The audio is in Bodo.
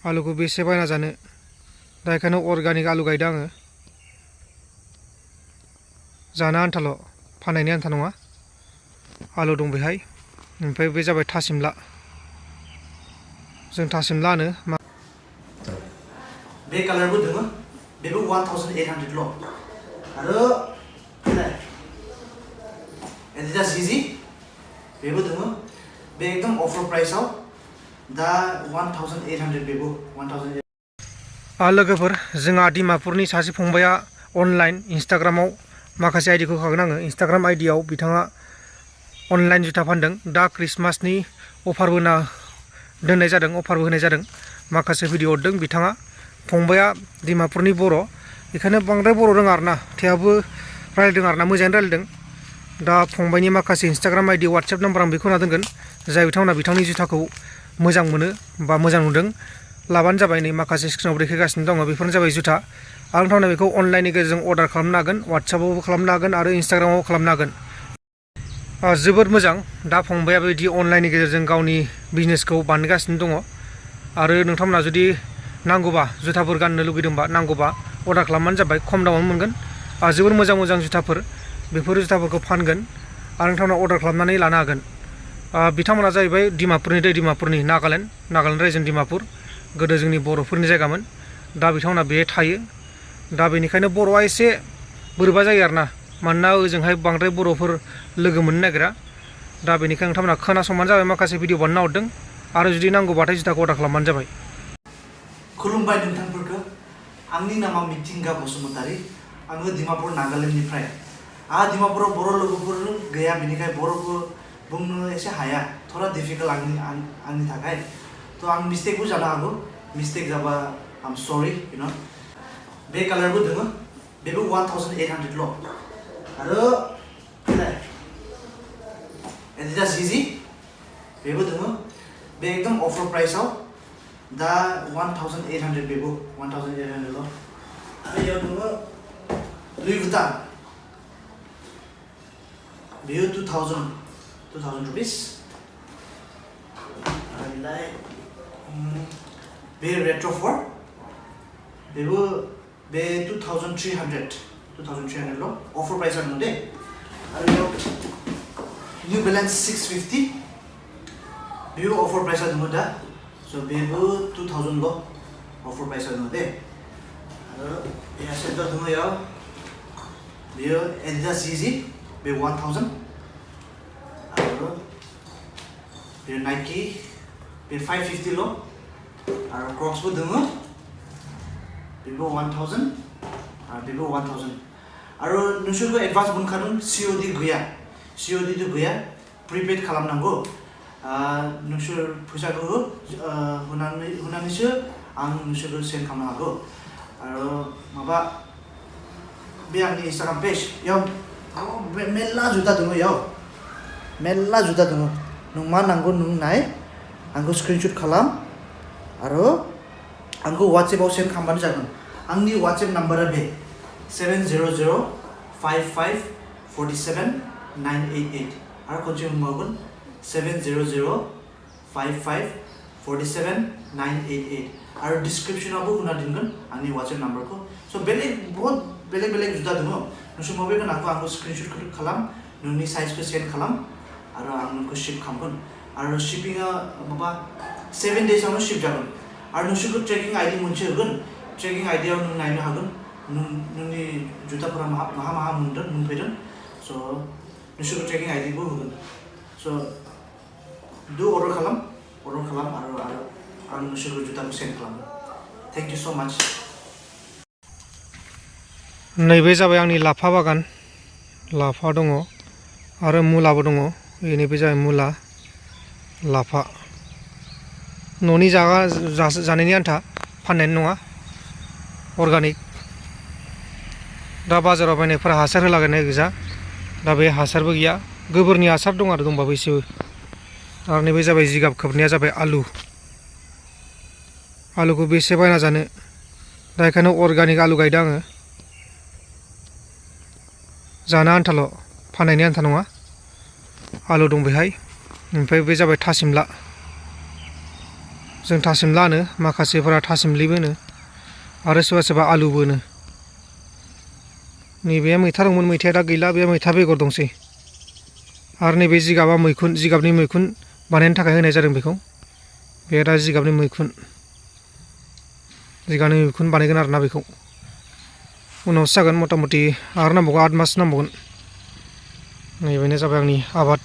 आलुखौ बेसे बायना जानो दा बेखायनो अर्गानिक आलु गायदों आङो जानो आन्थाल' फाननायनि आन्था नङा आलु दं बेहाय ओमफ्राय बे जाबाय थासिमला जों थासिमला होनो बे कालारबो दङ बेबो 1800 ल' आरो एडिडास इजि बेबो दङ बे एकदम अफर प्राइसआव दा 1800 बेबो 1800 लोगोफोर जोंहा डिमापुरनि सासे फंबाया अनलाइन इन्स्टाग्रामाव माखासे आइडिखौ होखागोन आङो इन्स्टाग्राम आइडियाव बिथाङा अनलाइन जुथा फानदों दा क्रिसमासनि अफारबो दोननाय जादों अफारबो होनाय जादों माखासे भिडिअ हरदों बिथाङा फंबाया डिमापुरनि बर' बेखायनो बांद्राय बर' रोङा आरोना थेवबो रायलायदों आरोना मोजाङैनो रायलायदों दा फंबायनि माखासे इन्स्टाग्राम आइडि वाट्सएप नाम्बार आं बेखौ होना दोनगोन जाय बिथांमोना बिथांनि जुथाखौ मोजां मोनो बा मोजां नुदों लाबानो जाबाय नै माखासे स्क्रिनाव देखायगासिनो दङ बेफोरनो जाबाय जुथा आरो नोंथांमोना बेखौ अनलाइननि गेजेरजों अर्डार खालामनो हागोन वाट्सएपआवबो खालामनो हागोन आरो इन्स्टाग्रामावबो खालामनो हागोन जोबोद मोजां दा फंबाया बेबायदि अनलाइननि गेजेरजों गावनि बिजनेसखौ बानायगासिनो दङ आरो नोंथांमोना जुदि नांगौबा जुथाफोर गाननो लुगैदोंबा नांगौबा अर्डार खालामबानो जाबाय खम दामावनो मोनगोन जोबोर मोजां मोजां जुथाफोर बेफोर जुथाफोरखौ फानगोन आरो नोंथांमोना अर्डार खालामनानै लानो हागोन बिथांमोना जाहैबाय डिमापुरनि नागालेण्ड रायजोनि डिमापुर गोदो जोंनि बर'फोरनि जायगामोन दा बिथांमोना बेहाय थायो दा बेनिखायनो बर'आ एसे बोरैबा जायो आरोना मानोना ओजोंहाय बांद्राय बर'फोर लोगो मोननो नागिरा दा बेनिखायनो नोंथांमोना खोनासंबानो जाबाय माखासे भिडिअ बानायना हरदों आरो जुदि नांगौबाथाय जुथाखौ अर्डार खालामबानो जाबाय खुलुमबाय नोंथांफोरखौ आंनि नामा मिथिंगा बसुमतारी आङो डिमापुर नागालेण्डनिफ्राय डिमापुराव बर' लोगोफोर गैया बेनिखाय बर'खौ बुंनो एसे हाया थोड़ा डिफिकाल्ट आंनि थाखाय थ' आं मिस्टेकबो जानो हागौ मिस्टेक जाबा आम सरि बे कालारबो दङ बेबो 1800 ल' आरो एडिडास इजि बेबो दङ बे एकदम अफर प्राइसआव दा 1800 बेबो 1800 ल' आरो याव दङ दुई जुथा बेयो 2000 रुपिस आरोलाय बे रेट्रो 4 बेबो बे 2300 ल' अफर प्राइस दङ दे आरो याव न्यू बेलेन्स 650 बेयो अफर प्राइस दङ दा सो बेबो 2000 ल' अफर प्राइस दङ दे आरो यहाँ सेन्टर दङ याव बेयो एडिडास इजि बे 1000 आरो बे नाइकी बे 550 ल' आरो क्रक्सबो दङ बेबो 1000 आरो बेबो 1000 आरो नोंसोरखौ एडभान्स मोनखादों COD गैया प्रिपेड खालामनांगौ नोंसोर फैसाखौ होनानैसो आं नोंसोरखौ सेन्ड खालामनो हागौ आरो माबा बे आंनि इन्स्टाग्राम पेज याव मेल्ला जुथा दङ याव मेल्ला जुथा दङ नों मा नांगौ नों नाय आंखौ स्क्रिनशट खालाम आरो आंखौ वाट्सएपआव सेन्ड खालामबानो जागोन आंनि वाट्सएप नाम्बारा बे 70055479988 आरो खनसे बुंबावगोन 70055479988 आरो डिसक्रिप्शनावबो होना दोनगोन आंनि वाट्सएप नाम्बारखौ स' बहुत बेलेग जुथा दङ नोंसोर मबे गोनांखौ आंखौ स्क्रिनशट खालाम नोंनि साइजखौ सेन्ड खालाम आरो आं नोंखौ शिप खालामगोन आरो शिपिंआ माबा 7 डेजआवनो शिप जागोन आरो नोंसोरखौ ट्रेकिं आइडि मोनसे होगोन ट्रेकिं आइडियाव नों नायनो हागोन नोंनि जुथाफोरा माहा मोनफैदों स' नोंसोरखौ ट्रेकिं आइडिबो होगोन स' अर्डार खालाम आरो आं नोंसोरखौ जुथाखौ सेन्ड खालामगोन थेंक इउ स' माच नैबे जाबाय आंनि लाफा बागान लाफा दङ आरो मुलाबो दङ बेनिबे जाबाय मुला लाफा न'नि जानायनि आन्था फाननायनि नङा अर्गानिक दा बाजाराव बायनायफोरा हासार होलागायनाय गोजा दा बे हासारबो गैया गोबोरनि हासार दं आरो दंबाबो एसेबो आरो नैबे जाबाय जिगाब खोबनाया जाबाय आलुखौ बेसे बायना जानो दा बेखायनो अर्गानिक आलु गायदों आङो जानो आन्थाल' फाननायनि आन्था नङा आलु दं बेहाय ओमफ्राय बे जाबाय थासिमला जों थासिमला होनो, माखासेफोरा थासिमलिबो होनो आरो सोरबा सोरबा आलुबो होनो। नैबे मैथा दंमोन, मैथाया दा गैला, बे मैथा बेगर दंसै। आरो नैबे जिगाबा मैखुन, जिगाबनि मैखुन बानायनो थाखाय होनाय जादों बेखौ। बे दा जिगाबनि मैखुन बानायगोन आरोना बेखौ। उनावसो जागोन, मथा मथि आरो नांबावगौ 8 मास नांबावगोन। नैबेनो जाबाय आंनि आबाद।